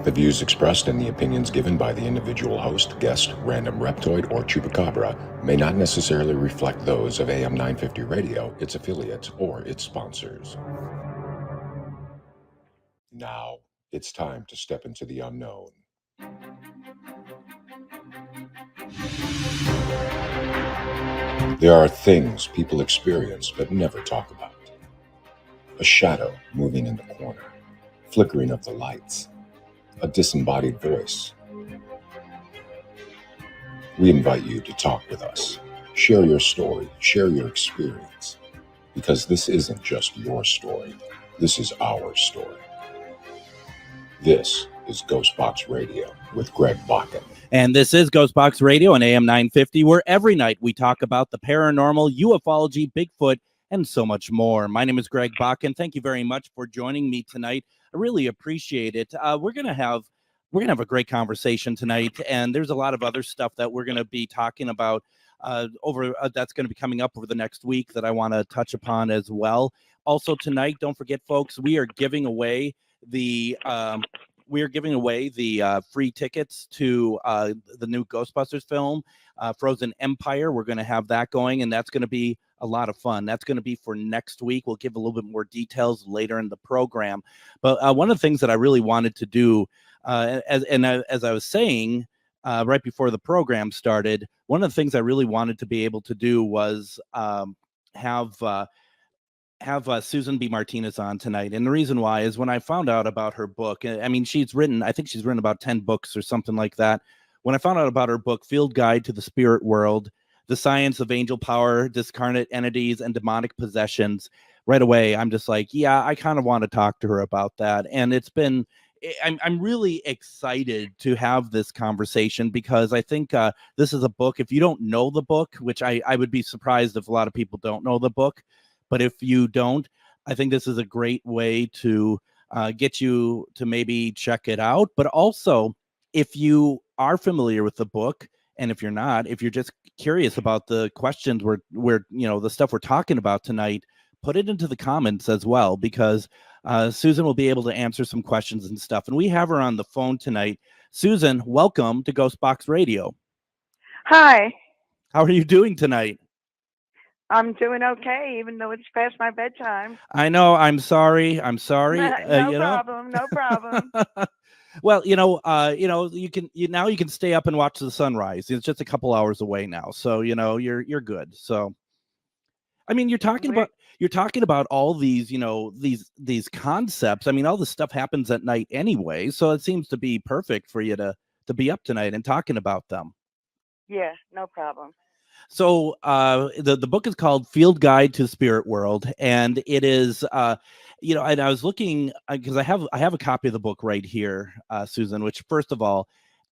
The views expressed and the opinions given by the individual host, guest, random reptoid, or chupacabra may not necessarily reflect those of AM 950 Radio, its affiliates, or its sponsors. Now, it's time to step into the unknown. There are things people experience but never talk about. A shadow moving in the corner, flickering of the lights, a disembodied voice. We invite you to talk with us. Share your story, share your experience. Because this isn't just your story, this is our story. This is GhostBox Radio with Greg Bakun. And this is GhostBox Radio on AM 950, where every night we talk about the paranormal, ufology, Bigfoot, and so much more. My name is Greg Bakun. Thank you very much for joining me tonight. I really appreciate it. We're gonna have a great conversation tonight, and there's a lot of other stuff that we're gonna be talking about that's going to be coming up over the next week that I want to touch upon as well. Also tonight, don't forget, folks, we are giving away the free tickets to the new Ghostbusters film, Frozen Empire. We're going to have that going, and that's going to be a lot of fun. That's going to be for next week. We'll give a little bit more details later in the program. But one of the things that I really wanted to do, as I was saying right before the program started, one of the things I really wanted to be able to do was have Susan B. Martinez on tonight. And the reason why is when I found out about her book, I mean, I think she's written about 10 books or something like that. When I found out about her book, Field Guide to the Spirit World, The Science of Angel Power, Discarnate Entities, and Demonic Possessions, right away, I'm just like, yeah, I kind of want to talk to her about that. And I'm really excited to have this conversation because I think this is a book. If you don't know the book, which I would be surprised if a lot of people don't know the book, but if you don't, I think this is a great way to get you to maybe check it out. But also, if you are familiar with the book, and if you're not, if you're just curious about the questions we're the stuff we're talking about tonight, put it into the comments as well, because Susan will be able to answer some questions and stuff. And we have her on the phone tonight. Susan, welcome to GhostBox Radio. Hi. How are you doing tonight? I'm doing okay, even though it's past my bedtime. I know. I'm sorry. No problem. No problem. Well, you can stay up and watch the sunrise. It's just a couple hours away now, so you're good. So, I mean, you're talking about all these, these concepts. I mean, all this stuff happens at night anyway, so it seems to be perfect for you to be up tonight and talking about them. Yeah, no problem. So the book is called Field Guide to the Spirit World, and it is, and I was looking because I have a copy of the book right here, Susan. Which, first of all,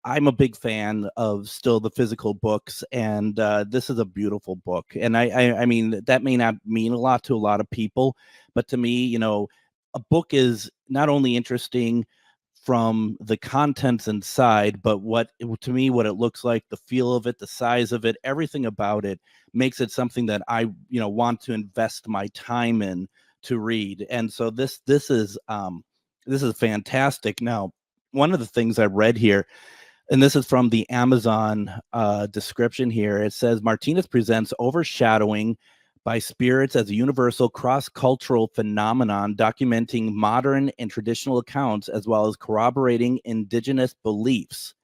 I'm a big fan of still the physical books, and this is a beautiful book. And I mean, that may not mean a lot to a lot of people, but to me, a book is not only interesting from the contents inside, but what it looks like, the feel of it, the size of it, everything about it makes it something that I want to invest my time in to read. And so this is fantastic. Now, one of the things I read here, and this is from the Amazon description here, it says Martinez presents Overshadowing by Spirits as a universal cross-cultural phenomenon, documenting modern and traditional accounts as well as corroborating indigenous beliefs.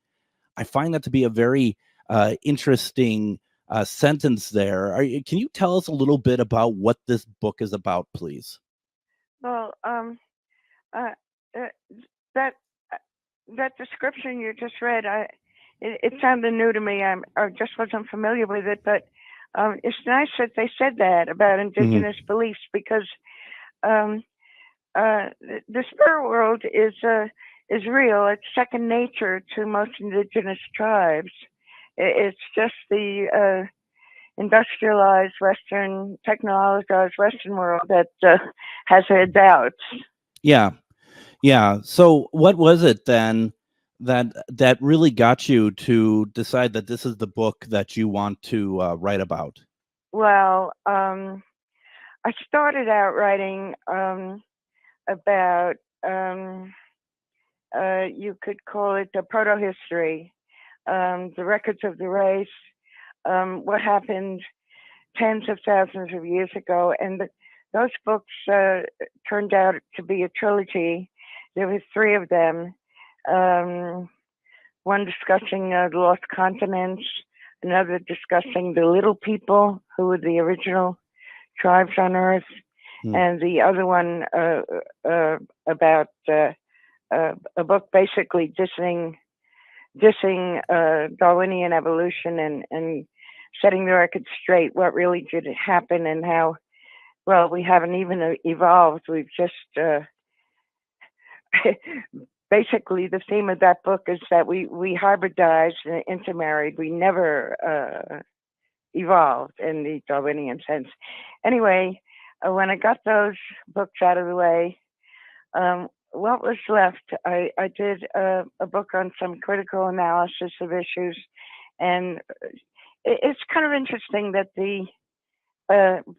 I find that to be a very interesting sentence there. Can you tell us a little bit about what this book is about, please? Well, that description you just read, it sounded new to me. I just wasn't familiar with it, but it's nice that they said that about indigenous beliefs, because the spirit world is real. It's second nature to most indigenous tribes. It's just the industrialized Western, technologized Western world that has their doubts. Yeah. So what was it then that really got you to decide that this is the book that you want to write about? Well, I started out writing about you could call it the proto-history, the records of the race, what happened tens of thousands of years ago. And those books turned out to be a trilogy. There were 3 of them. One discussing the lost continents, another discussing the little people who were the original tribes on Earth, and the other one about a book basically dissing Darwinian evolution and setting the record straight, what really did happen and how, well, we haven't even evolved. We've just, basically the theme of that book is that we hybridized and intermarried. We never evolved in the Darwinian sense. Anyway, when I got those books out of the way, what was left? I did a book on some critical analysis of issues, and it's kind of interesting that the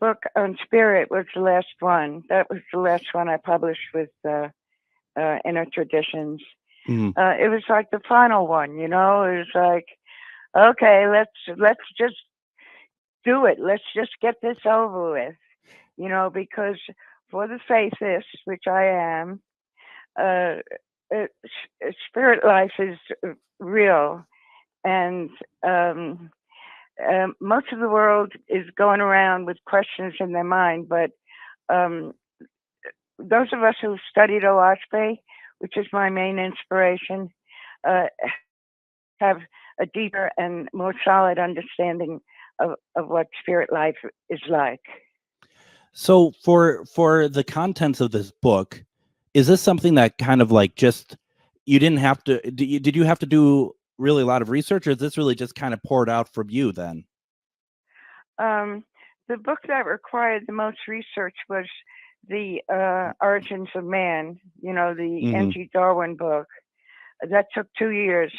book on spirit was the last one. That was the last one I published with Inner Traditions. It was like the final one, you know. It was like, okay, let's just do it. Let's just get this over with, you know, because for the faithist, which I am, spirit life is real, and most of the world is going around with questions in their mind, but those of us who studied OSPE, which is my main inspiration, have a deeper and more solid understanding of what spirit life is like. So for the contents of this book, is this something that kind of like just, you didn't have to, did you have to do really a lot of research, or is this really just kind of poured out from you then? The book that required the most research was the Origins of Man, you know, the N.G. Darwin book. That took 2 years.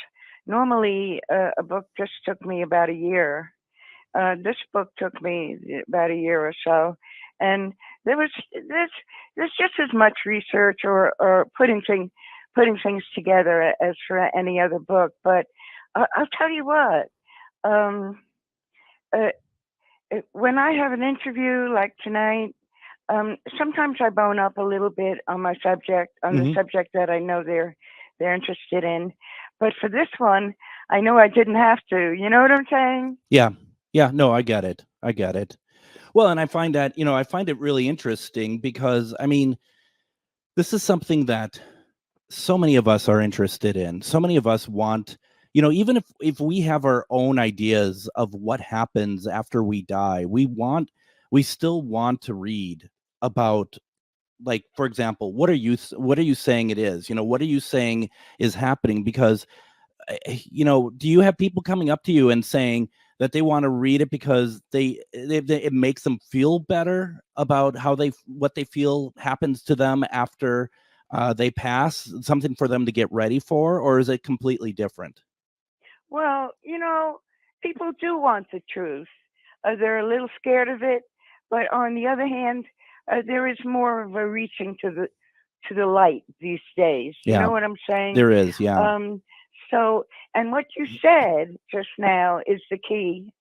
Normally, a book just took me about a year. This book took me about a year or so. And there's just as much research or putting things together as for any other book. But I'll tell you what, when I have an interview like tonight, sometimes I bone up a little bit on my subject, on the subject that I know they're interested in. But for this one, I know I didn't have to. You know what I'm saying? Yeah. No, I get it. Well, and I find that, you know, I find it really interesting because, I mean, this is something that so many of us are interested in. So many of us want, you know, even if we have our own ideas of what happens after we die, we still want to read about, like, for example, what are you saying it is? You know, what are you saying is happening? Because, you know, do you have people coming up to you and saying that they want to read it because it makes them feel better about what they feel happens to them after they pass, something for them to get ready for, or is it completely different? Well, you know, people do want the truth. They're a little scared of it, but on the other hand, there is more of a reaching to the light these days. You know what I'm saying? There is, yeah. So, and what you said just now is the key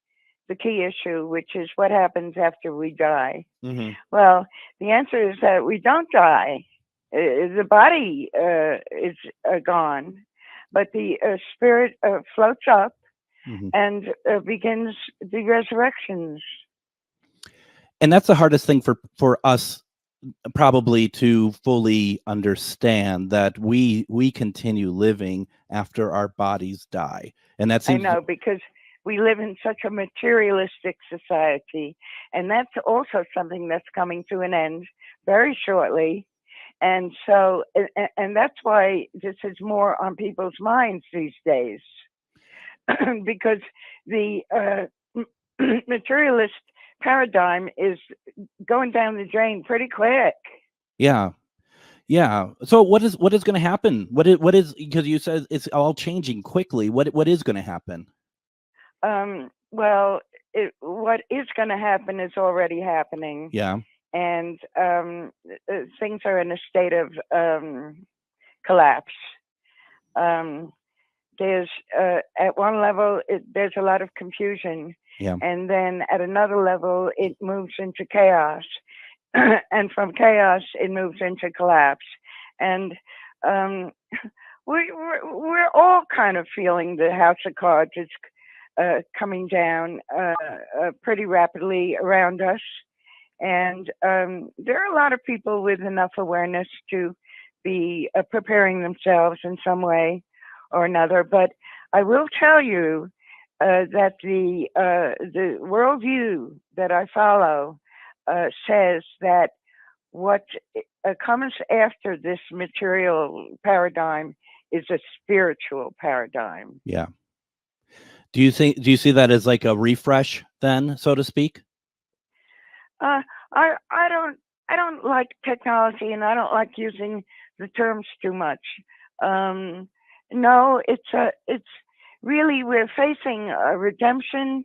issue, which is what happens after we die. Well, the answer is that we don't die. The body is gone, but the spirit floats up and begins the resurrections. And that's the hardest thing for us probably to fully understand, that we continue living after our bodies die. And that seems, I know, because we live in such a materialistic society, and that's also something that's coming to an end very shortly. And so, and that's why this is more on people's minds these days, because the materialist paradigm is going down the drain pretty quick. Yeah. So what is going to happen? What is, because you said it's all changing quickly. What is going to happen? Well, what is going to happen is already happening. Yeah. And things are in a state of collapse. Um, there's at one level there's a lot of confusion, Yeah. and then at another level it moves into chaos, and from chaos it moves into collapse, and um, we're all kind of feeling the house of cards is coming down pretty rapidly around us. And there are a lot of people with enough awareness to be preparing themselves in some way or another. But I will tell you that the worldview that I follow says that what comes after this material paradigm is a spiritual paradigm. Yeah. Do you see that as like a refresh then, so to speak? I don't like technology, and I don't like using the terms too much. No, it's really, we're facing a redemption,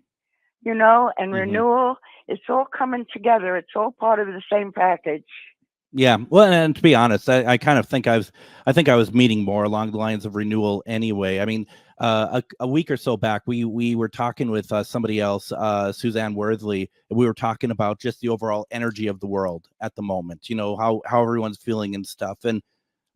and renewal. It's all coming together. It's all part of the same package. Yeah. Well, and to be honest, I kind of think I was meaning more along the lines of renewal anyway. I mean, a week or so back, we were talking with somebody else, Suzanne Worthley, and we were talking about just the overall energy of the world at the moment, how everyone's feeling and stuff. And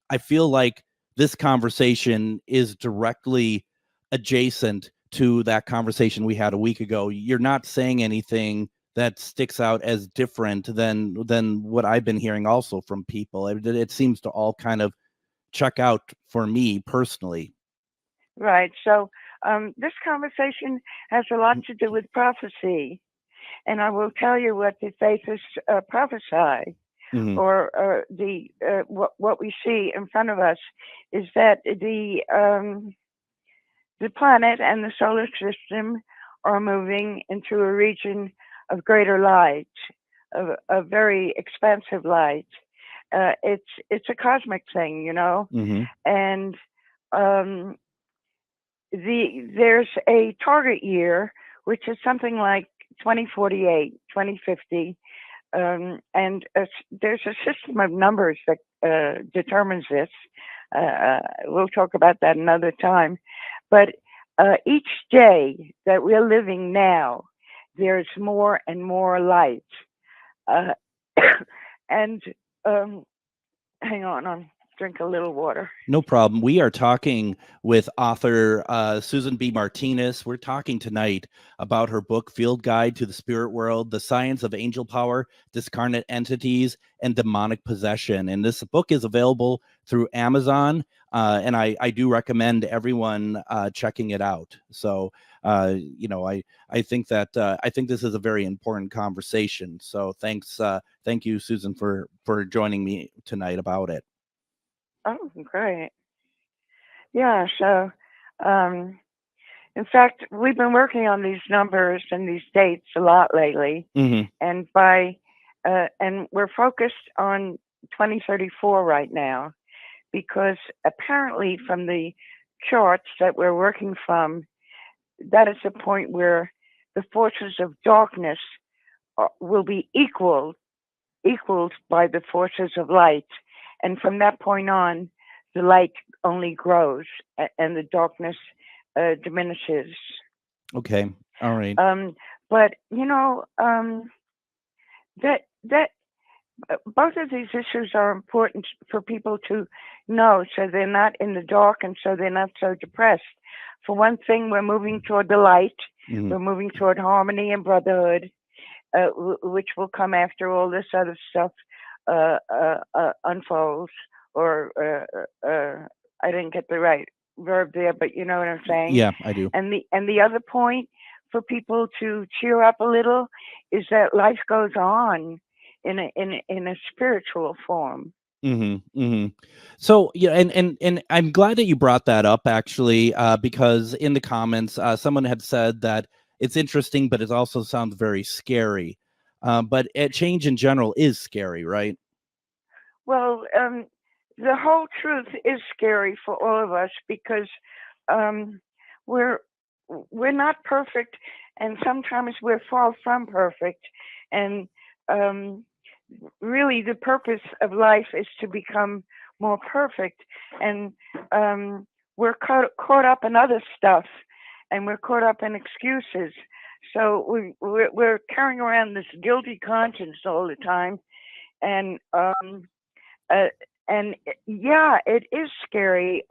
I feel like this conversation is directly adjacent to that conversation we had a week ago. You're not saying anything that sticks out as different than what I've been hearing also from people. It seems to all kind of check out for me personally. Right. So this conversation has a lot to do with prophecy, and I will tell you what the faiths prophesy, or what we see in front of us is that the planet and the solar system are moving into a region of greater light, of a very expansive light. It's a cosmic thing, and there's a target year, which is something like 2048, 2050, and there's a system of numbers that determines this. We'll talk about that another time. But each day that we're living now, there's more and more light. And hang on, I'll drink a little water. No problem. We are talking with author Susan B. Martinez. We're talking tonight about her book, Field Guide to the Spirit World, The Science of Angel Power, Discarnate Entities, and Demonic Possession. And this book is available through Amazon, and I do recommend everyone checking it out. So, I think that I think this is a very important conversation. So thank you, Susan, for joining me tonight about it. Oh, great. Yeah, so in fact, we've been working on these numbers and these dates a lot lately, and and we're focused on 2034 right now, because apparently from the charts that we're working from, that is the point where the forces of darkness will be equaled by the forces of light. And from that point on, the light only grows and the darkness diminishes. Okay. All right. But that both of these issues are important for people to know, so they're not in the dark and so they're not so depressed. For one thing, we're moving toward the light. We're moving toward harmony and brotherhood, which will come after all this other stuff unfolds. Or I didn't get the right verb there, but you know what I'm saying? Yeah, I do. And the other point for people to cheer up a little is that life goes on in a spiritual form. So yeah, and I'm glad that you brought that up, actually, because in the comments, someone had said that it's interesting, but it also sounds very scary. But change in general is scary, right? Well, the whole truth is scary for all of us, because we're not perfect, and sometimes we're far from perfect. And really, the purpose of life is to become more perfect. And we're caught up in other stuff, and we're caught up in excuses. So we're carrying around this guilty conscience all the time, and yeah, it is scary.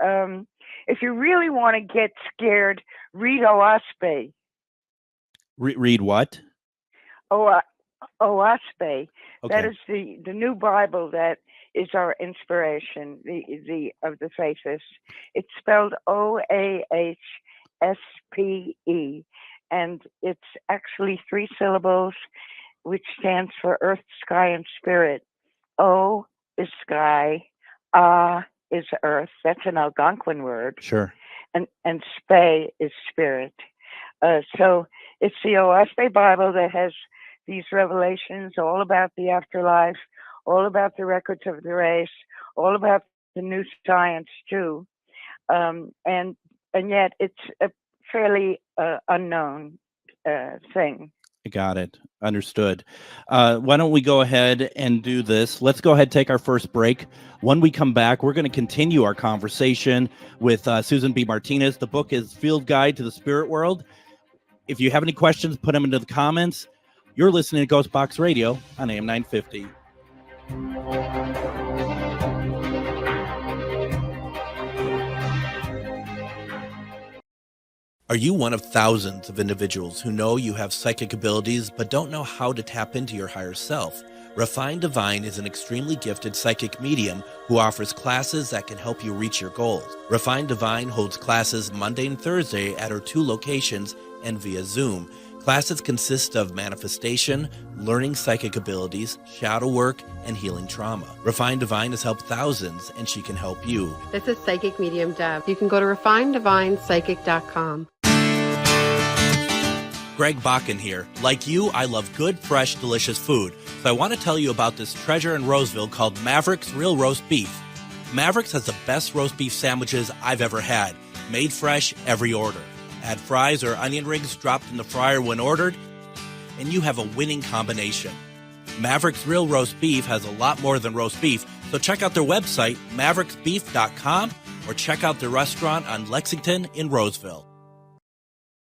If you really want to get scared, read Oaspe. Read what? Oaspe. Okay. That is the new Bible that is our inspiration. The of the faithists. It's spelled Oahspe, and it's actually 3 syllables, which stands for earth, sky, and spirit. O is sky, is earth. That's an Algonquin word. Sure. And spe is spirit. So it's the Oaspe Bible that has these revelations all about the afterlife, all about the records of the race, all about the new science too, and yet it's a fairly unknown thing. Got it. Understood. Why don't we go ahead and do this? Let's go ahead and take our first break. When we come back, we're going to continue our conversation with Susan B. Martinez. The book is Field Guide to the Spirit World. If you have any questions, put them into the comments. You're listening to GhostBox Radio on AM 950. Are you one of thousands of individuals who know you have psychic abilities but don't know how to tap into your higher self? Refined Divine is an extremely gifted psychic medium who offers classes that can help you reach your goals. Refined Divine holds classes Monday and Thursday at her 2 locations and via Zoom. Classes consist of manifestation, learning psychic abilities, shadow work, and healing trauma. Refined Divine has helped thousands, and she can help you. This is Psychic Medium Deb. You can go to refinedivinepsychic.com. Greg Bakun here. Like you, I love good, fresh, delicious food. So I want to tell you about this treasure in Roseville called Maverick's Real Roast Beef. Maverick's has the best roast beef sandwiches I've ever had. Made fresh every order. Add fries or onion rings dropped in the fryer when ordered, and you have a winning combination. Maverick's Real Roast Beef has a lot more than roast beef, so check out their website, mavericksbeef.com, or check out their restaurant on Lexington in Roseville.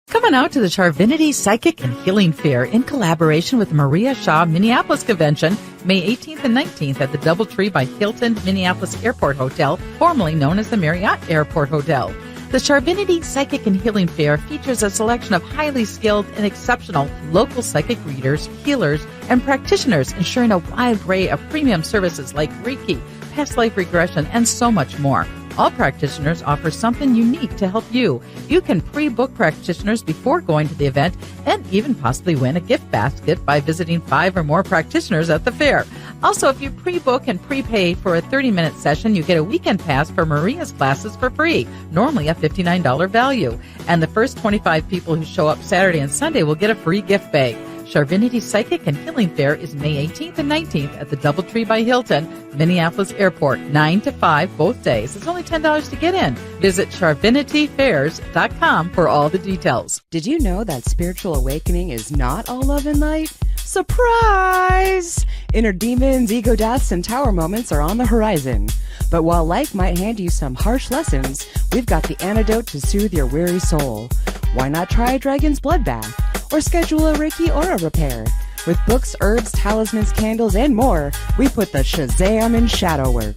Come on out to the Charvinity Psychic and Healing Fair in collaboration with Maria Shaw Minneapolis Convention, May 18th and 19th at the Doubletree by Hilton Minneapolis Airport Hotel, formerly known as the Marriott Airport Hotel. The Charvinity Psychic and Healing Fair features a selection of highly skilled and exceptional local psychic readers, healers, and practitioners, ensuring a wide array of premium services like Reiki, past life regression, and so much more. All practitioners offer something unique to help you. You can pre-book practitioners before going to the event and even possibly win a gift basket by visiting 5 or more practitioners at the fair. Also, if you pre-book and prepay for a 30-minute session, you get a weekend pass for Maria's classes for free, normally a $59 value. And the first 25 people who show up Saturday and Sunday will get a free gift bag. Charvinity Psychic and Healing Fair is May 18th and 19th at the Doubletree by Hilton, Minneapolis Airport, 9 to 5 both days. It's only $10 to get in. Visit charvinityfairs.com for all the details. Did you know that spiritual awakening is not all love and light? Surprise! Inner demons, ego deaths, and tower moments are on the horizon. But while life might hand you some harsh lessons, we've got the antidote to soothe your weary soul. Why not try a dragon's blood bath? Or schedule a Reiki aura repair? With books, herbs, talismans, candles, and more, we put the Shazam in shadow work.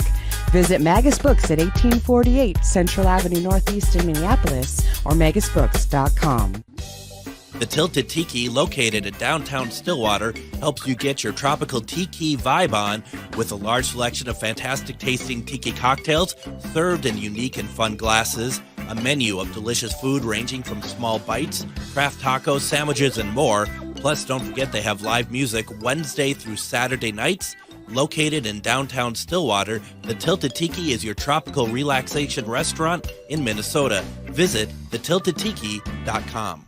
Visit Magus Books at 1848 Central Avenue Northeast in Minneapolis or magusbooks.com. The Tilted Tiki, located in downtown Stillwater, helps you get your tropical tiki vibe on with a large selection of fantastic tasting tiki cocktails served in unique and fun glasses, a menu of delicious food ranging from small bites, craft tacos, sandwiches, and more. Plus, don't forget they have live music Wednesday through Saturday nights. Located in downtown Stillwater, the Tilted Tiki is your tropical relaxation restaurant in Minnesota. Visit thetiltedtiki.com.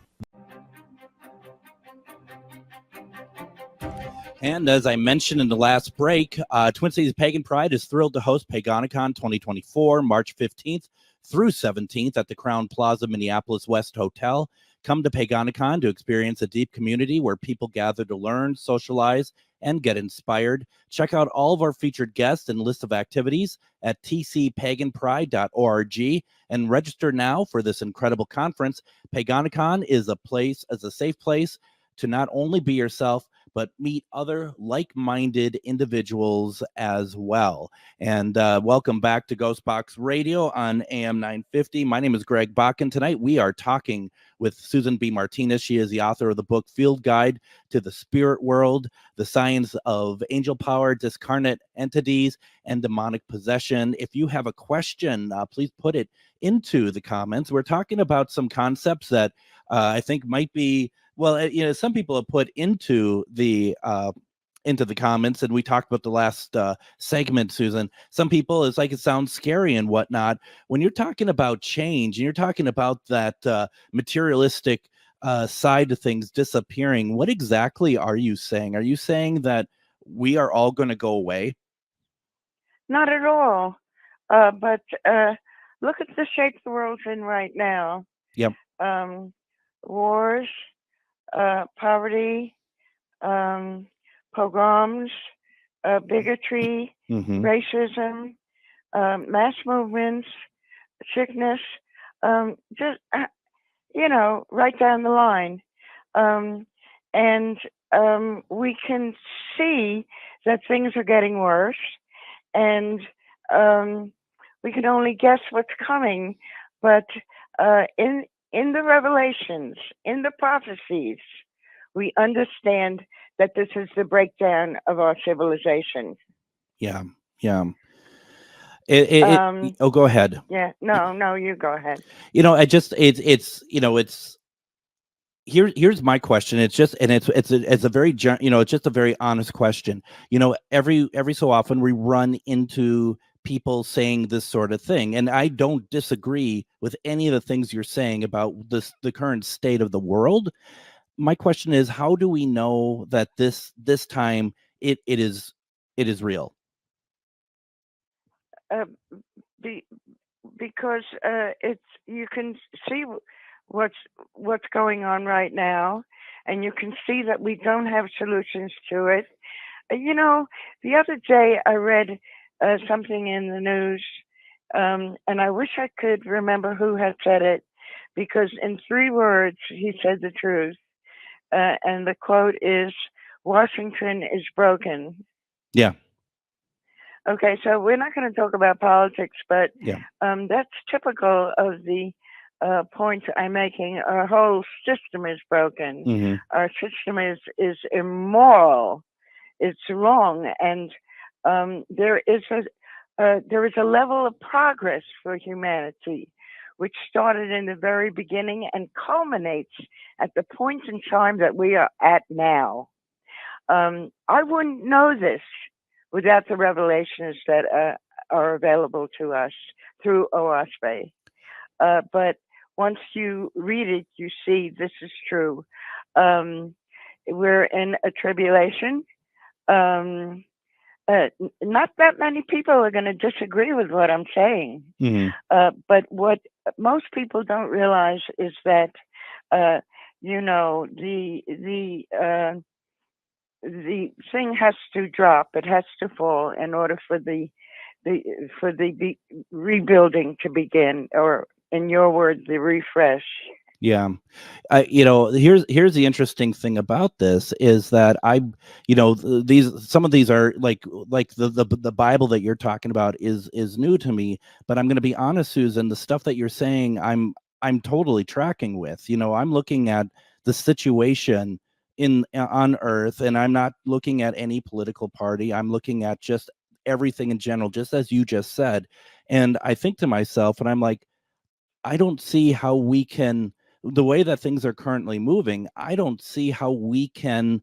And as I mentioned in the last break, Twin Cities Pagan Pride is thrilled to host Paganicon 2024, March 15th through 17th at the Crown Plaza Minneapolis West Hotel. Come to Paganicon to experience a deep community where people gather to learn, socialize, and get inspired. Check out all of our featured guests and list of activities at tcpaganpride.org and register now for this incredible conference. Paganicon is a safe place to not only be yourself, but meet other like-minded individuals as well. And welcome back to GhostBox Radio on AM 950. My name is Greg Bakun. Tonight we are talking with Susan B. Martinez. She is the author of the book Field Guide to the Spirit World, The Science of Angel Power, Discarnate Entities, and Demonic Possession. If you have a question, please put it into the comments. We're talking about some concepts that I think might be, well, some people have put into the comments, and we talked about the last segment, Susan. Some people, it's like it sounds scary and whatnot. When you're talking about change and you're talking about that materialistic side of things disappearing, what exactly are you saying? Are you saying that we are all going to go away? Not at all. But look at the shape the world's in right now. Yep. Wars, poverty, pogroms, bigotry, racism, mass movements, sickness, just, right down the line. And we can see that things are getting worse, and we can only guess what's coming. But in the revelations, in the prophecies, we understand that this is the breakdown of our civilization. Yeah. Go ahead. Yeah, no, you go ahead. Here's my question. It's just a very it's just a very honest question. Every so often we run into people saying this sort of thing, and I don't disagree with any of the things you're saying about the current state of the world. My question is, how do we know that this time it is real? Because you can see what's going on right now, and you can see that we don't have solutions to it. The other day I read something in the news, and I wish I could remember who had said it, because in 3 words he said the truth, and the quote is, "Washington is broken." Yeah. Okay, so we're not going to talk about politics, but yeah. That's typical of the point I'm making. Our whole system is broken. Our system is immoral. It's wrong, and there is a level of progress for humanity, which started in the very beginning and culminates at the point in time that we are at now. I wouldn't know this without the revelations that are available to us through OASPE. But once you read it, you see this is true. We're in a tribulation. Not that many people are going to disagree with what I'm saying. But what most people don't realize is that, the thing has to drop. It has to fall in order for the rebuilding to begin, or in your words, the refresh. Yeah. Here's the interesting thing about this is that some of these are like the Bible that you're talking about is new to me, but I'm going to be honest, Susan, the stuff that you're saying, I'm totally tracking with. I'm looking at the situation on Earth, and I'm not looking at any political party. I'm looking at just everything in general, just as you just said. And I think to myself, and I'm like, I don't see how we can, the way that things are currently moving, I don't see how we can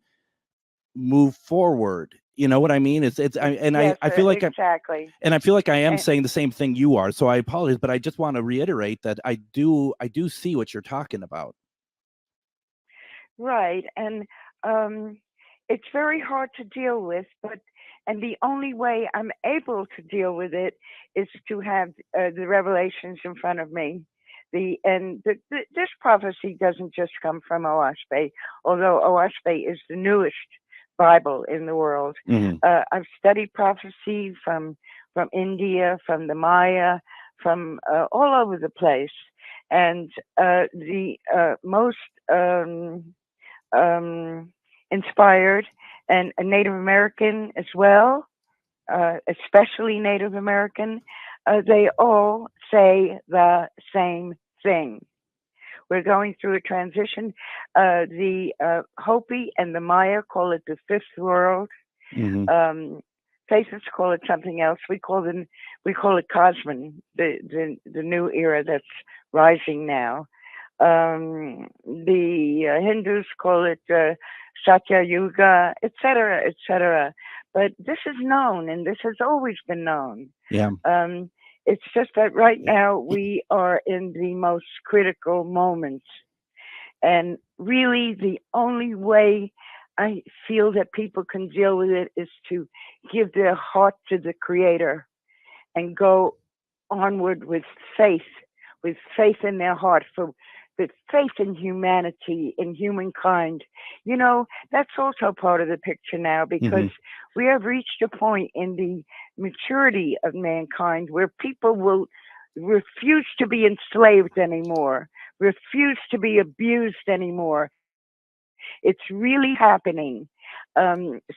move forward. You know what I mean? I feel like exactly. I feel like I am saying the same thing you are. So I apologize, but I just want to reiterate that I do see what you're talking about. Right. And it's very hard to deal with, and the only way I'm able to deal with it is to have the revelations in front of me. This prophecy doesn't just come from OASPE, although OASPE is the newest Bible in the world. Mhm. I've studied prophecy from India, from the Maya, from all over the place, and the most inspired and Native American as well, especially Native American. They all say the same thing. We're going through a transition. The Hopi and the Maya call it the fifth world. Mhm. Faces call it something else. We call it Cosmon, the new era that's rising now. The Hindus call it Satya Yuga, etc., etc. But this is known, and this has always been known. Yeah. It's just that right now we are in the most critical moments. And really, the only way I feel that people can deal with it is to give their heart to the Creator and go onward with faith in their heart, with faith in humanity, in humankind. You know, that's also part of the picture now, because we have reached a point in the maturity of mankind where people will refuse to be enslaved anymore, refuse to be abused anymore. It's really happening.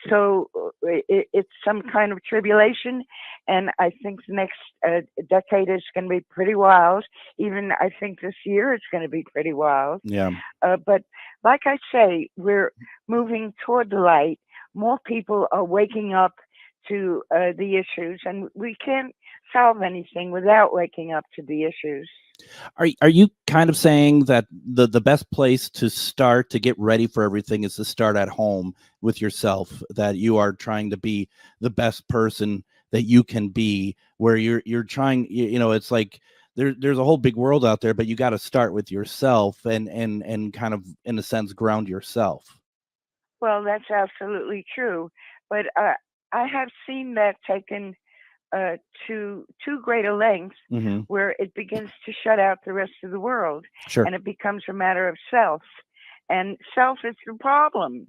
So it's some kind of tribulation, and I think the next decade is going to be pretty wild. Even I think this year it's going to be pretty wild. Yeah. But like I say, we're moving toward the light. More people are waking up to the issues, and we can't solve anything without waking up to the issues. Are you kind of saying that the best place to start to get ready for everything is to start at home with yourself, that you are trying to be the best person that you can be, where you're trying, you know, it's like there's a whole big world out there, but you got to start with yourself and kind of, in a sense, ground yourself. Well, that's absolutely true. But I have seen that taken to too great a length, where it begins to shut out the rest of the world. Sure. And it becomes a matter of self. And self is the problem.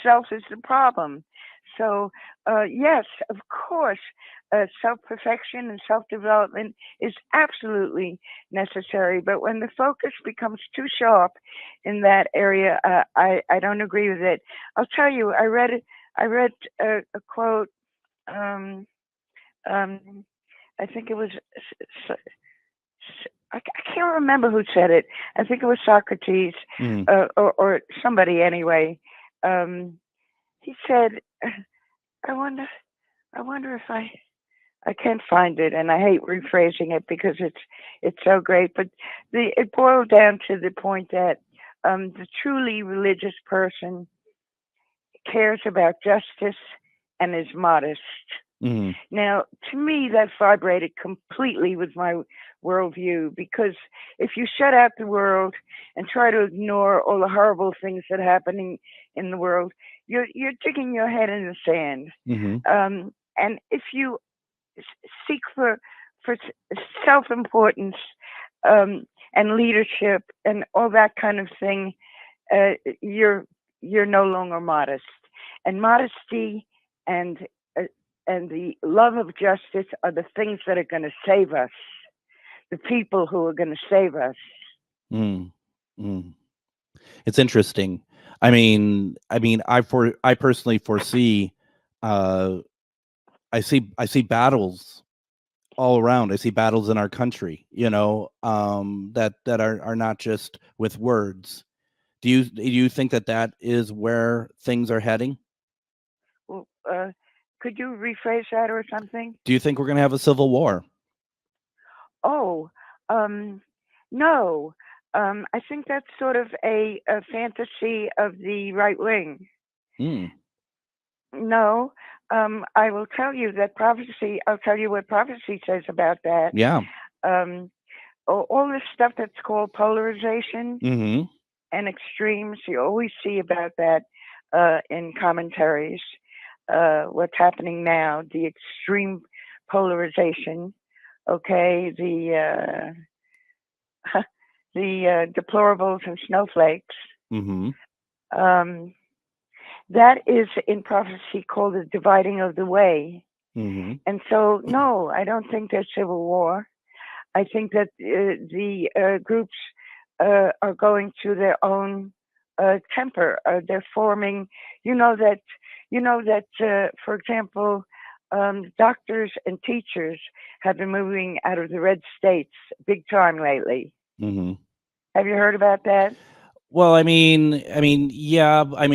Self is the problem. So, yes, of course, self-perfection and self-development is absolutely necessary. But when the focus becomes too sharp in that area, I don't agree with it. I'll tell you, I read a quote. I think it was, I can't remember who said it. I think it was Socrates, or somebody anyway. He said, I wonder if I can't find it, and I hate rephrasing it because it's so great. But it boiled down to the point that the truly religious person cares about justice and is modest. Now, to me, that vibrated completely with my worldview, because if you shut out the world and try to ignore all the horrible things that are happening in the world, you're digging your head in the sand. And if you seek for self-importance and leadership and all that kind of thing, you're no longer modest. And modesty and the love of justice are the things that are going to save us, the people who are going to save us. It's interesting. I mean, I personally foresee, I see battles all around. I see battles in our country, you know, that are not just with words. Do you think that is where things are heading? Well, could you rephrase that or something? Do you think we're going to have a civil war? Oh, no. I think that's sort of a fantasy of the right wing. No, I will tell you that prophecy. I'll tell you what prophecy says about that. Yeah. All this stuff that's called polarization and extremes, you always see about that in commentaries. What's happening now, the extreme polarization, okay, the deplorables and snowflakes. that is in prophecy called the dividing of the way. Mm-hmm. And so, no, I don't think there's civil war. I think that the groups are going to their own temper. They're forming. You know that. For example, doctors and teachers have been moving out of the red states big time lately. Mm-hmm. Have you heard about that? Well, I mean, yeah. I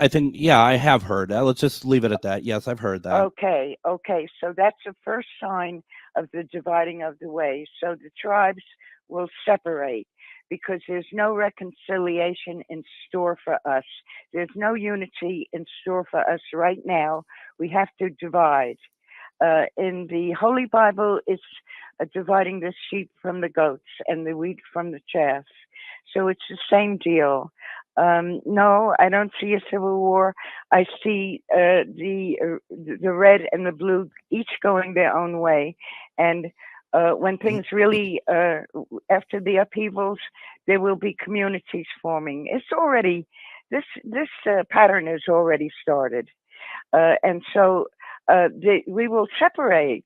think, yeah, I have heard that. Let's just leave it at that. Yes, I've heard that. Okay. So that's the first sign of the dividing of the way. So the tribes will separate because there's no reconciliation in store for us. There's no unity in store for us right now. We have to divide. In the Holy Bible, it's dividing the sheep from the goats and the wheat from the chaff. So it's the same deal. No, I don't see a civil war. I see the red and the blue each going their own way. And when things really, after the upheavals, there will be communities forming. It's already, this pattern has already started. And so we will separate.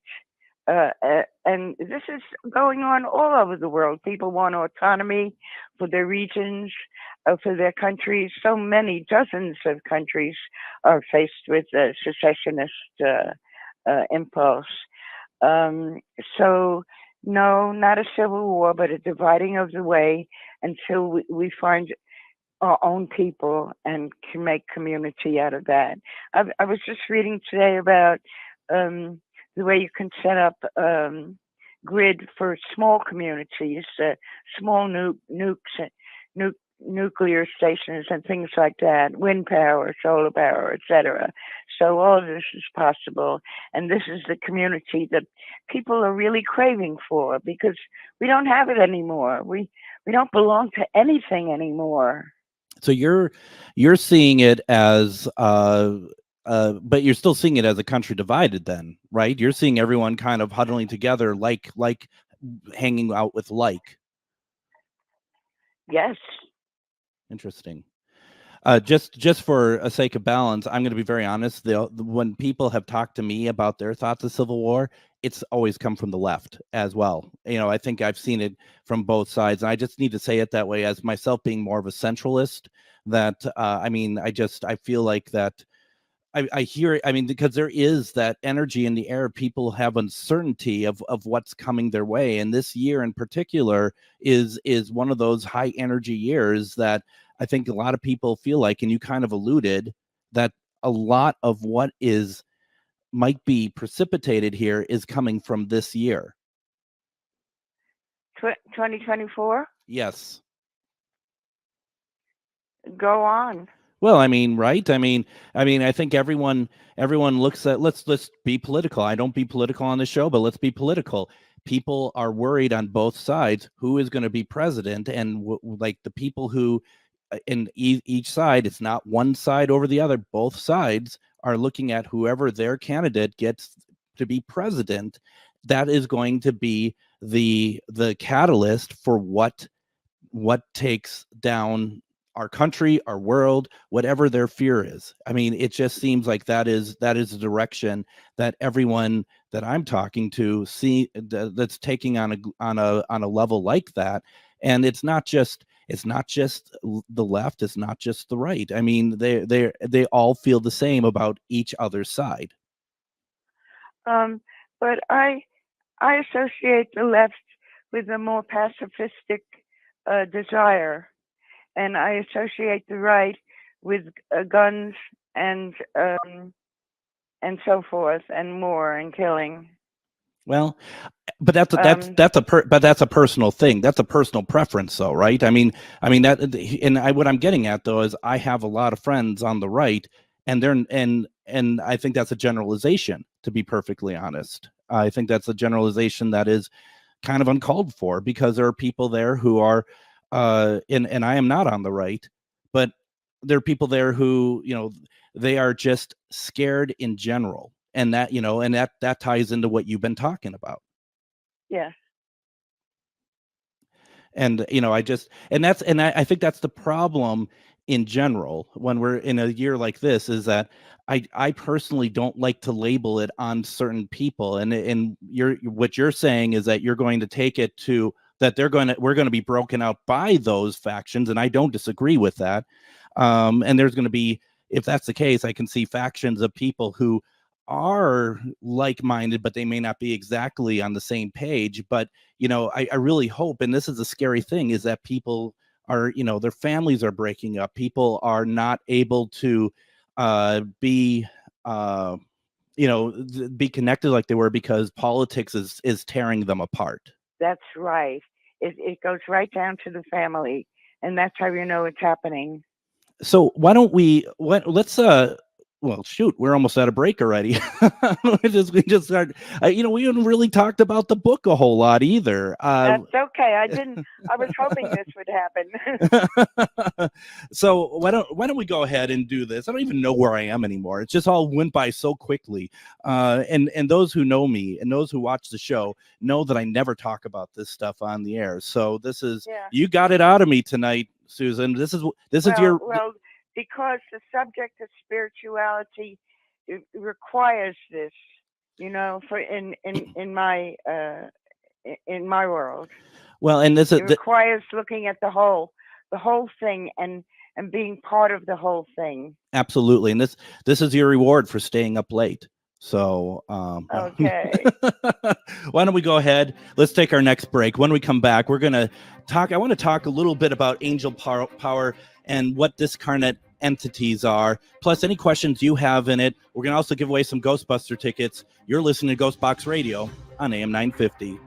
And this is going on all over the world. People want autonomy for their regions, for their countries. So many, dozens of countries are faced with a secessionist impulse. So, no, not a civil war, but a dividing of the way until we find our own people and can make community out of that. I was just reading today about the way you can set up grid for small communities, small nuclear stations and things like that, wind power, solar power, etc. So all of this is possible, and this is the community that people are really craving for because we don't have it anymore. We don't belong to anything anymore. So you're seeing it as but you're still seeing it as a country divided then, right? You're seeing everyone kind of huddling together like hanging out with like. Yes. Interesting. Just for a sake of balance, I'm going to be very honest. When people have talked to me about their thoughts of Civil War, it's always come from the left as well. I think I've seen it from both sides. And I just need to say it that way as myself being more of a centralist that, I feel like that I hear it. Because there is that energy in the air. People have uncertainty of what's coming their way. And this year in particular is one of those high energy years that I think a lot of people feel like, and you kind of alluded that a lot of what might be precipitated here is coming from this year. 2024? Yes. Go on. Well, right? I think everyone looks at, let's be political. I don't be political on the show, but let's be political. People are worried on both sides who is going to be president, and like the people who in each side, it's not one side over the other. Both sides are looking at whoever their candidate gets to be president. That is going to be the catalyst for what takes down our country, our world, whatever their fear is. It just seems like that is the direction that everyone that I'm talking to that's taking on a level like that. And it's not just the left, it's not just the right. They all feel the same about each other's side. But I associate the left with a more pacifistic desire, and I associate the right with guns and so forth, and more, and killing. Well, but that's a personal thing. That's a personal preference, though, right? What I'm getting at though is I have a lot of friends on the right, and and I think that's a generalization. To be perfectly honest, I think that's a generalization that is kind of uncalled for, because there are people there who are, and I am not on the right, but there are people there who, they are just scared in general. And that, that ties into what you've been talking about. Yeah. And, I think that's the problem in general, when we're in a year like this, is that I personally don't like to label it on certain people. And what you're saying is that you're going to take it to that we're going to be broken out by those factions. And I don't disagree with that. And there's going to be, if that's the case, I can see factions of people who are like-minded, but they may not be exactly on the same page. But, I really hope, and this is a scary thing, is that people are, their families are breaking up. People are not able to be connected like they were because politics is tearing them apart. That's right. It goes right down to the family, and that's how you know it's happening. So why don't let's well, shoot, we're almost at a break already. we just started, we haven't really talked about the book a whole lot either. That's okay. I was hoping this would happen. So why don't we go ahead and do this? I don't even know where I am anymore. It just all went by so quickly. And those who know me and those who watch the show know that I never talk about this stuff on the air. So this is, you got it out of me tonight, Susan. This is your... Well, because the subject of spirituality requires this, for in my world. Well, and it requires looking at the whole thing and being part of the whole thing. Absolutely, and this is your reward for staying up late. So, okay. Why don't we go ahead? Let's take our next break. When we come back, we're gonna talk. I want to talk a little bit about angel power and what Discarnate Entities are, plus any questions you have in it. We're going to also give away some Ghostbuster tickets. You're listening to GhostBox Radio on AM 950.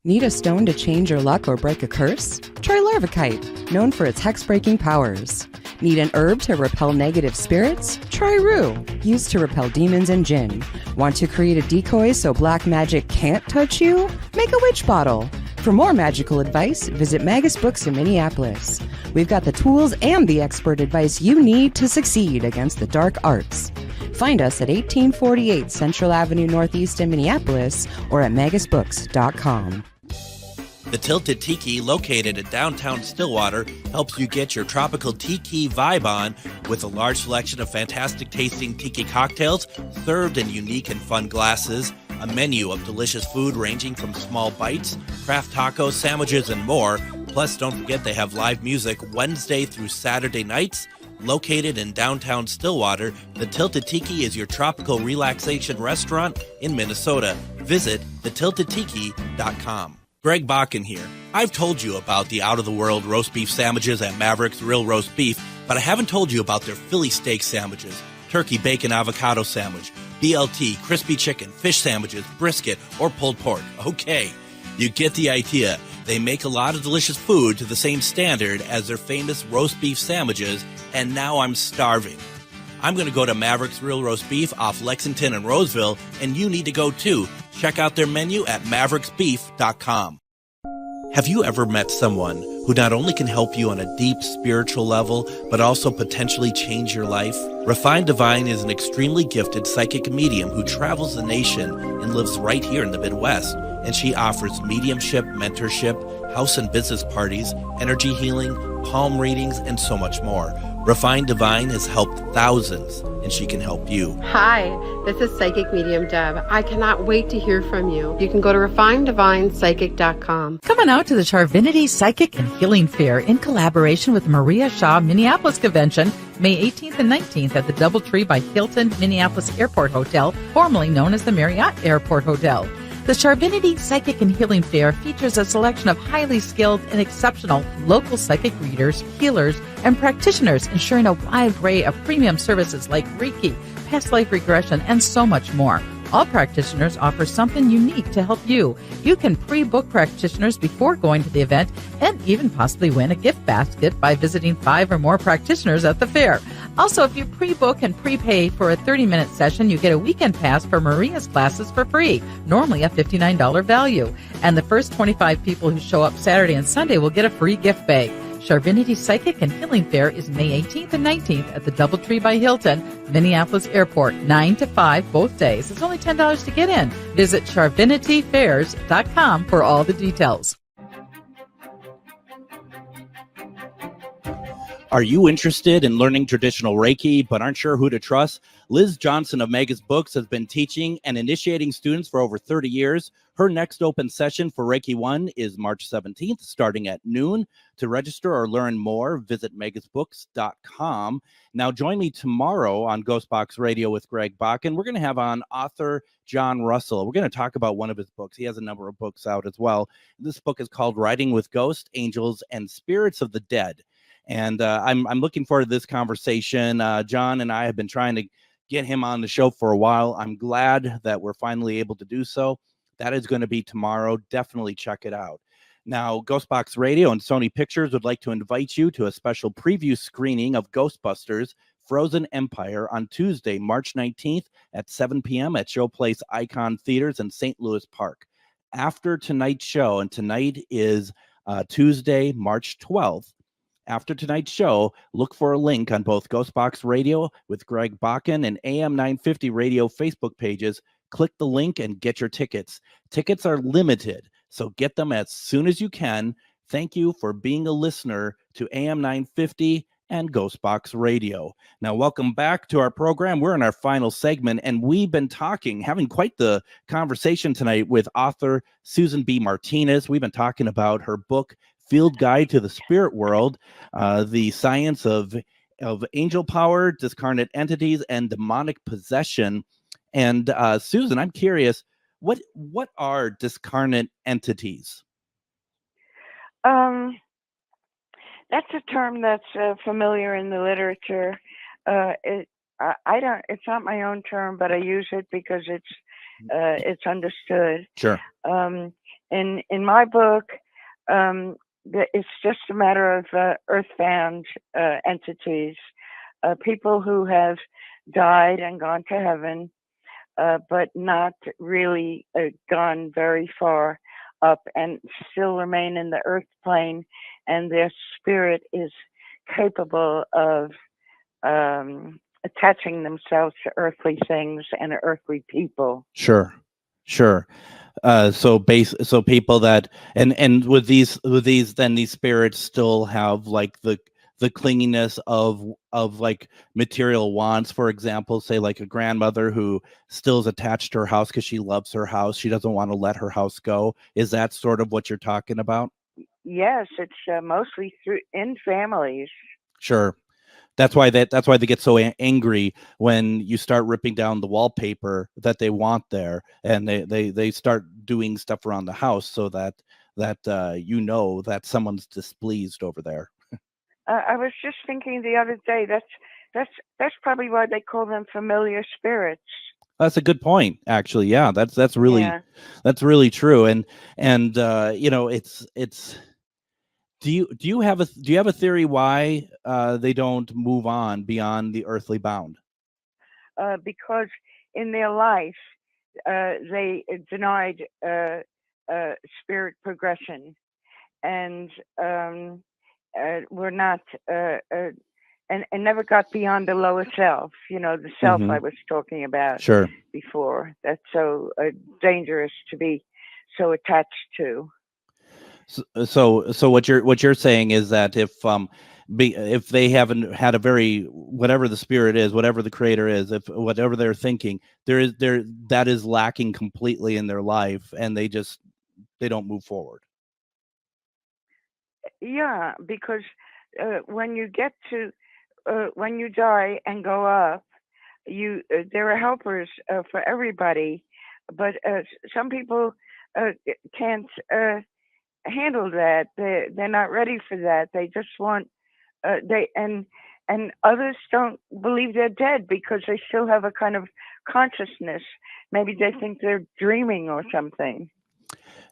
Need a stone to change your luck or break a curse? Try Larvikite, known for its hex-breaking powers. Need an herb to repel negative spirits? Try Rue, used to repel demons and jinn. Want to create a decoy so black magic can't touch you? Make a witch bottle. For more magical advice, visit Magus Books in Minneapolis. We've got the tools and the expert advice you need to succeed against the dark arts. Find us at 1848 Central Avenue Northeast in Minneapolis or at magusbooks.com. The Tilted Tiki, located in downtown Stillwater, helps you get your tropical tiki vibe on with a large selection of fantastic tasting tiki cocktails served in unique and fun glasses, a menu of delicious food ranging from small bites, craft tacos, sandwiches, and more. Plus, don't forget they have live music Wednesday through Saturday nights. Located in downtown Stillwater, the Tilted Tiki is your tropical relaxation restaurant in Minnesota. Visit thetiltedtiki.com. Greg Bakun here. I've told you about the out-of-the-world roast beef sandwiches at Maverick's Real Roast Beef, but I haven't told you about their Philly steak sandwiches, turkey bacon avocado sandwich, BLT, crispy chicken, fish sandwiches, brisket, or pulled pork. Okay, you get the idea. They make a lot of delicious food to the same standard as their famous roast beef sandwiches, and now I'm starving. I'm going to go to Maverick's Real Roast Beef off Lexington and Roseville, and you need to go too. Check out their menu at mavericksbeef.com. Have you ever met someone who not only can help you on a deep spiritual level, but also potentially change your life? Refined Divine is an extremely gifted psychic medium who travels the nation and lives right here in the Midwest. And she offers mediumship, mentorship, house and business parties, energy healing, palm readings, and so much more. Refined Divine has helped thousands, and she can help you. Hi, this is Psychic Medium Deb. I cannot wait to hear from you. You can go to refineddivinepsychic.com. Come on out to the Charvinity Psychic and Healing Fair in collaboration with Maria Shaw Minneapolis Convention, May 18th and 19th at the DoubleTree by Hilton Minneapolis Airport Hotel, formerly known as the Marriott Airport Hotel. The Charvinity Psychic and Healing Fair features a selection of highly skilled and exceptional local psychic readers, healers, and practitioners, ensuring a wide array of premium services like Reiki, past life regression, and so much more. All practitioners offer something unique to help you. You can pre-book practitioners before going to the event and even possibly win a gift basket by visiting 5 or more practitioners at the fair. Also, if you pre-book and prepay for a 30-minute session, you get a weekend pass for Maria's classes for free, normally a $59 value. And the first 25 people who show up Saturday and Sunday will get a free gift bag. Charvinity Psychic and Healing Fair is May 18th and 19th at the DoubleTree by Hilton, Minneapolis Airport, 9 to 5 both days. It's only $10 to get in. Visit charvinityfairs.com for all the details. Are you interested in learning traditional Reiki but aren't sure who to trust? Liz Johnson of Megas Books has been teaching and initiating students for over 30 years. Her next open session for Reiki 1 is March 17th, starting at noon. To register or learn more, visit megasbooks.com. Now, join me tomorrow on GhostBox Radio with Greg Bakun. We're going to have on author John Russell. We're going to talk about one of his books. He has a number of books out as well. This book is called Riding with Ghosts, Angels, and Spirits of the Dead. And I'm looking forward to this conversation. John and I have been trying to get him on the show for a while. I'm glad that we're finally able to do so. That is going to be tomorrow. Definitely check it out. Now, GhostBox Radio and Sony Pictures would like to invite you to a special preview screening of Ghostbusters Frozen Empire on Tuesday, March 19th at 7 p.m. at Showplace Icon Theaters in St. Louis Park. After tonight's show, and tonight is Tuesday, March 12th, after tonight's show, look for a link on both GhostBox Radio with Greg Bakun and AM 950 Radio Facebook pages. Click the link and get your tickets. Tickets are limited, so get them as soon as you can. Thank you for being a listener to AM 950 and GhostBox Radio. Now, welcome back to our program. We're in our final segment, and we've been having quite the conversation tonight with author Susan B. Martinez. We've been talking about her book, Field Guide to the Spirit World, the science of angel power, discarnate entities, and demonic possession. And Susan, I'm curious, what are discarnate entities? That's a term that's familiar in the literature. It's not my own term, but I use it because it's understood. Sure. In my book, it's just a matter of earthbound entities, people who have died and gone to heaven, but not really gone very far up and still remain in the earth plane, and their spirit is capable of attaching themselves to earthly things and earthly people. Sure. So people that and with these then these spirits still have like the clinginess of like material wants. For example, say like a grandmother who still is attached to her house because she loves her house. She doesn't want to let her house go. Is that sort of what you're talking about? Yes, it's mostly in families. Sure. That's why they get so angry when you start ripping down the wallpaper that they want there, and they start doing stuff around the house so that that someone's displeased over there. I was just thinking the other day that's probably why they call them familiar spirits. That's a good point, actually. Yeah, that's really true. And it's. Do you have a theory why they don't move on beyond the earthly bound? Because in their life they denied spirit progression, and were not and never got beyond the lower self. The self I was talking about before. That's so dangerous to be so attached to. So what you're saying is that if they haven't had a very, whatever the spirit is, whatever the creator is, if whatever they're thinking, that is lacking completely in their life, and they don't move forward. Yeah, because when you get to when you die and go up, there are helpers for everybody, but some people can't handle that. They're not ready for that. They just want and others don't believe they're dead because they still have a kind of consciousness. Maybe they think they're dreaming or something.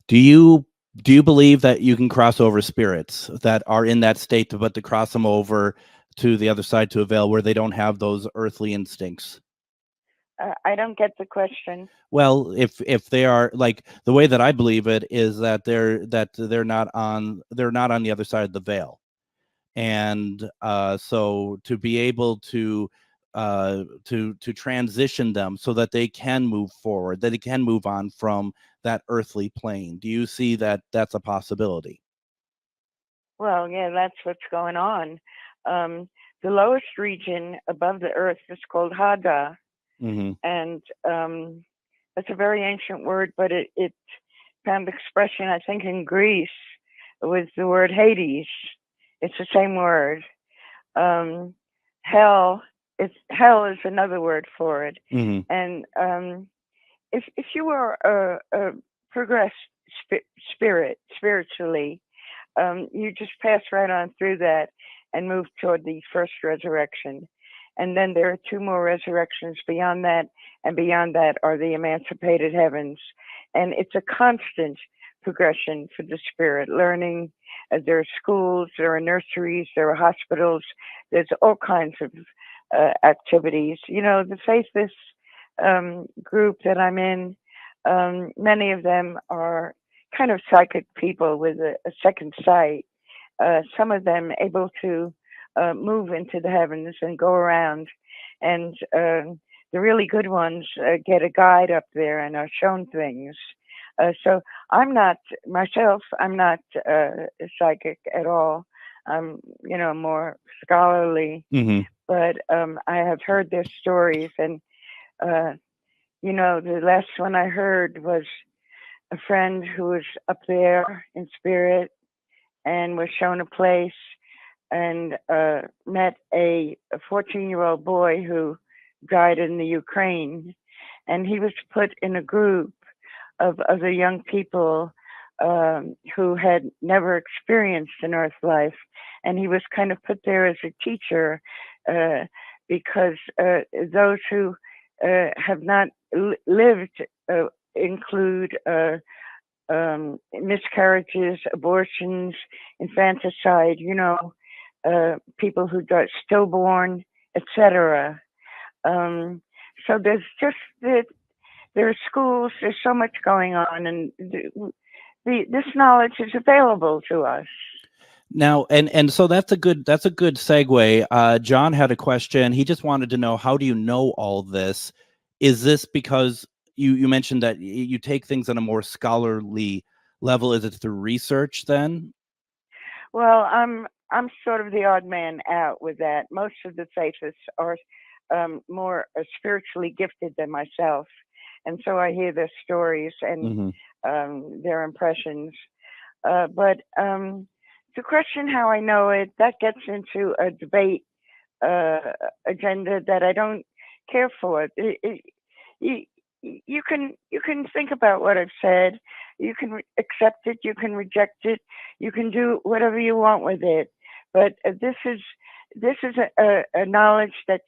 Do you believe that you can cross over spirits that are in that state, but to cross them over to the other side, to a veil where they don't have those earthly instincts? I don't get the question. Well, if they are, like, the way that I believe it is that they're not on the other side of the veil, And so to be able to transition them so that they can move forward, that they can move on from that earthly plane. Do you see that that's a possibility? Well, yeah, that's what's going on. The lowest region above the earth is called Hada, and that's a very ancient word, but it found expression, I think, in Greece with the word Hades. It's the same word. Hell is another word for it. And if you were a progressed spirit spiritually, you just pass right on through that and move toward the first resurrection. And then there are 2 more resurrections beyond that, and beyond that are the emancipated heavens. And it's a constant progression for the spirit, learning. There are schools, there are nurseries, there are hospitals, there's all kinds of activities. You know, the faithless group that I'm in, many of them are kind of psychic people with a second sight. Some of them able to move into the heavens and go around. And the really good ones get a guide up there and are shown things. So I'm not psychic at all. I'm, more scholarly, but I have heard their stories. And, the last one I heard was a friend who was up there in spirit and was shown a place and met a 14-year-old boy who died in the Ukraine. And he was put in a group of other young people who had never experienced an earth life. And he was kind of put there as a teacher because those who have not lived include miscarriages, abortions, infanticide, people who died stillborn, etc. So there's just there are schools. There's so much going on, and this knowledge is available to us. Now, and so that's a good segue. John had a question. He just wanted to know, how do you know all this? Is this because you mentioned that you take things on a more scholarly level? Is it through research then? Well, I'm sort of the odd man out with that. Most of the faithists are more spiritually gifted than myself, and so I hear their stories and their impressions. But the question how I know it, that gets into a debate agenda that I don't care for. You can think about what I've said. You can accept it. You can reject it. You can do whatever you want with it. But this is a knowledge that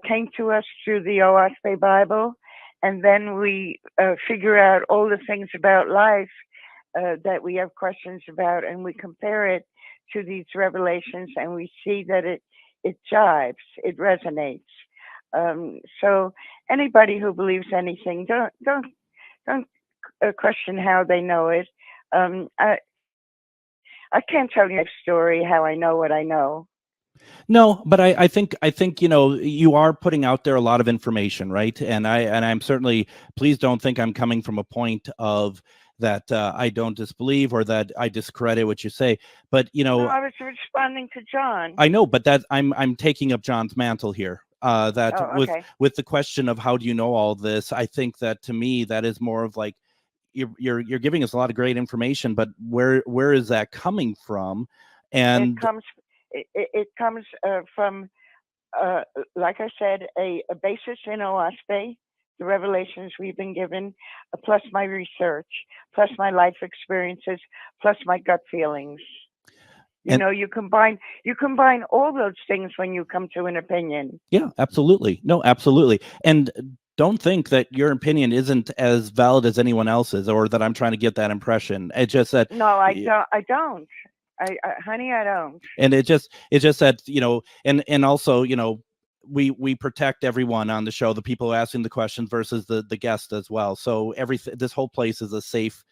came to us through the OASPE Bible, and then we figure out all the things about life that we have questions about, and we compare it to these revelations, and we see that it jives, it resonates. So anybody who believes anything, don't question how they know it. I can't tell you a story how I know what I know. No, but I think you are putting out there a lot of information, right? And I'm certainly, please don't think I'm coming from a point of that I don't disbelieve or that I discredit what you say. But No, I was responding to John. I know, but that I'm taking up John's mantle here. With the question of how do you know all this, I think that to me that is more of like you're giving us a lot of great information, but where is that coming from? And it comes from like I said, a basis in OASPE, the revelations we've been given, plus my research, plus my life experiences, plus my gut feelings. You combine all those things when you come to an opinion. Yeah, absolutely. No, absolutely. And don't think that your opinion isn't as valid as anyone else's, or that I'm trying to get that impression. It's just that I don't. Honey, I don't. And it's just that, and also, we protect everyone on the show, the people asking the questions versus the guest as well. So this whole place is a safe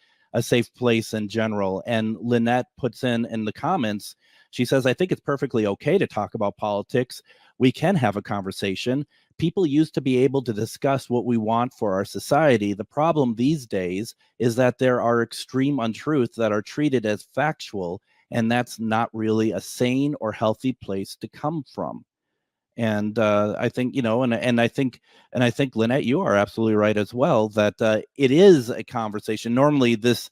place in general. And Lynette puts in the comments, She says, I think it's perfectly okay to talk about politics. We can have a conversation. People used to be able to discuss what we want for our society. The problem these days is that there are extreme untruths that are treated as factual, and that's not really a sane or healthy place to come from. And I think, and I think Lynette, you are absolutely right as well, that it is a conversation. Normally this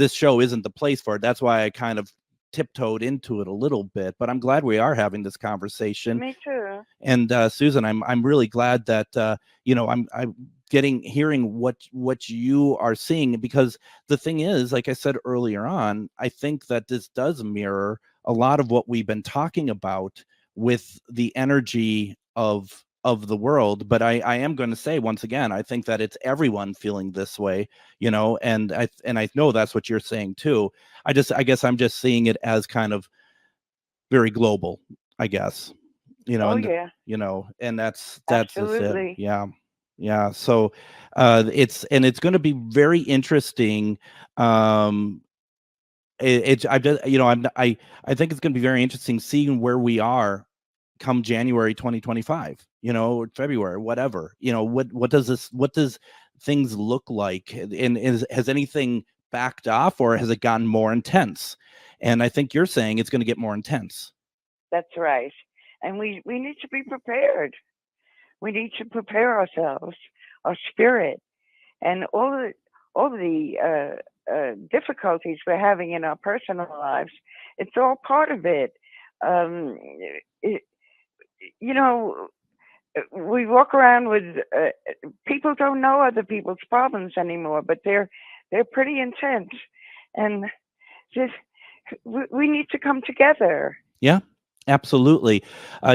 show isn't the place for it. That's why I kind of tiptoed into it a little bit, but I'm glad we are having this conversation. Me too. And Susan, I'm really glad that I'm hearing what you are seeing, because the thing is, like I said earlier on, I think that this does mirror a lot of what we've been talking about with the energy of the world. But I am going to say once again, I think that it's everyone feeling this way, and I know that's what you're saying too. I guess I'm just seeing it as kind of very global, I guess, and that's Absolutely. just it. Yeah. So it's going to be very interesting. I think it's going to be very interesting seeing where we are come January 2025, or February, whatever. What does things look like, and has anything backed off, or has it gotten more intense? And I think you're saying it's going to get more intense. That's right. And we need to be prepared. We need to prepare ourselves, our spirit, and all the difficulties we're having in our personal lives. It's all part of it. We walk around with people don't know other people's problems anymore, but they're pretty intense, and just we need to come together. Yeah, absolutely.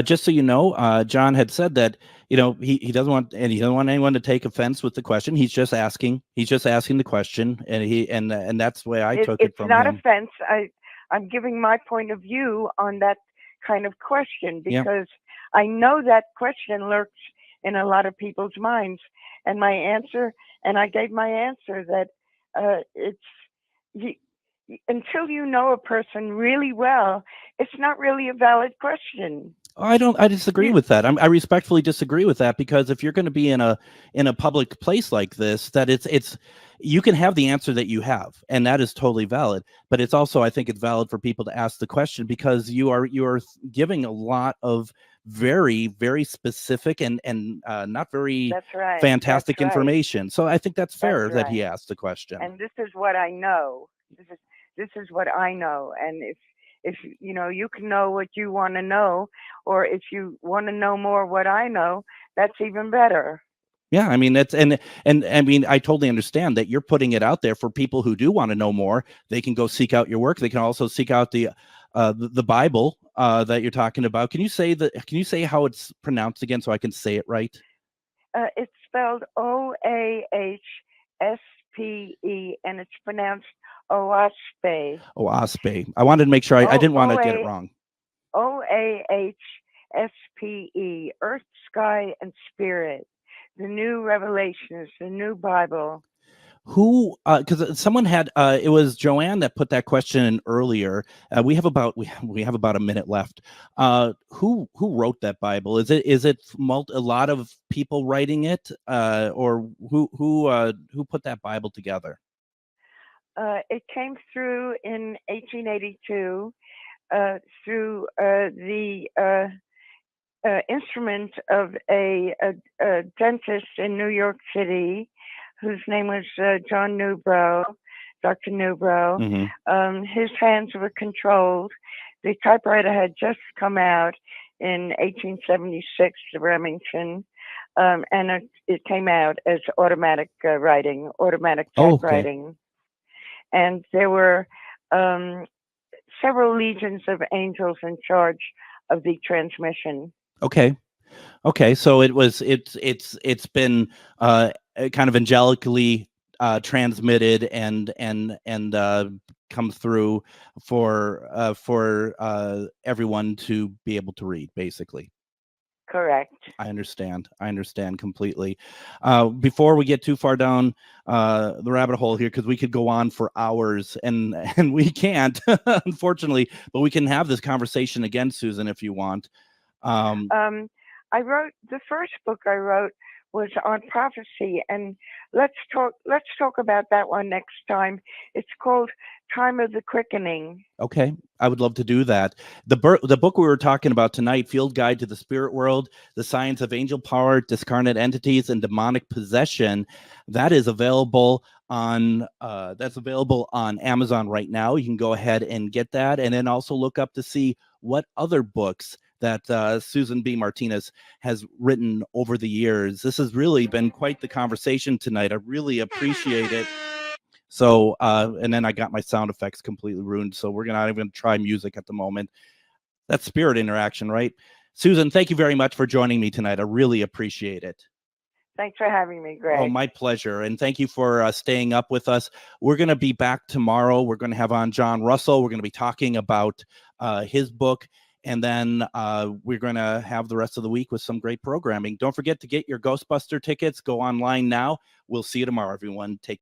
Just so you know, John had said that he doesn't want anyone to take offense with the question. He's just asking the question, and that's the way I took it from him. It's not offense. I'm giving my point of view on that kind of question, because I know that question lurks in a lot of people's minds, and I gave my answer that until you know a person really well, it's not really a valid question. I disagree with that. I respectfully disagree with that, because if you're going to be in a public place like this, that it's you can have the answer that you have, and that is totally valid. But it's also, I think it's valid for people to ask the question, because you are giving a lot of very, very specific and not very fantastic information. So I think that's fair that he asked the question. And this is what I know. This is what I know. And if you can know what you want to know, or if you want to know more what I know, that's even better. Yeah, I mean, that's and I mean, I totally understand that you're putting it out there for people who do want to know more. They can go seek out your work. They can also seek out the Bible that you're talking about. Can you say how it's pronounced again, so I can say it right? It's spelled OAHSPE, and it's pronounced OASPE. OASPE. I wanted to make sure I didn't want to get it wrong. OAHSPE, Earth, Sky, and Spirit. The New Revelations, the New Bible. Who? Because someone had. It was Joanne that put that question in earlier. We have about a minute left. Who wrote that Bible? Is it a lot of people writing it, or who put that Bible together? It came through in 1882 through the instrument of a dentist in New York City, whose name was John Newbrow, Dr. Newbrow. Mm-hmm. His hands were controlled. The typewriter had just come out in 1876, the Remington, and it came out as automatic writing, automatic typewriting. Oh, okay. And there were several legions of angels in charge of the transmission. Okay. So it's been kind of angelically transmitted and come through for everyone to be able to read, basically. Correct. I understand. I understand completely. Before we get too far down the rabbit hole here, because we could go on for hours, and we can't, unfortunately, but we can have this conversation again, Susan, if you want. I wrote the first book I wrote was on prophecy, and let's talk about that one next time. It's called Time of the Quickening. Okay, I would love to do that. The book we were talking about tonight, Field Guide to the Spirit World, The Science of Angel Power, Discarnate Entities, and Demonic Possession, that is available on Amazon right now. You can go ahead and get that, and then also look up to see what other books that Susan B. Martinez has written over the years. This has really been quite the conversation tonight. I really appreciate it. So, and then I got my sound effects completely ruined, so we're not even going to try music at the moment. That's spirit interaction, right? Susan, thank you very much for joining me tonight. I really appreciate it. Thanks for having me, Greg. Oh, my pleasure. And thank you for staying up with us. We're going to be back tomorrow. We're going to have on John Russell. We're going to be talking about his book. And then we're going to have the rest of the week with some great programming. Don't forget to get your Ghostbuster tickets. Go online now. We'll see you tomorrow, everyone. Take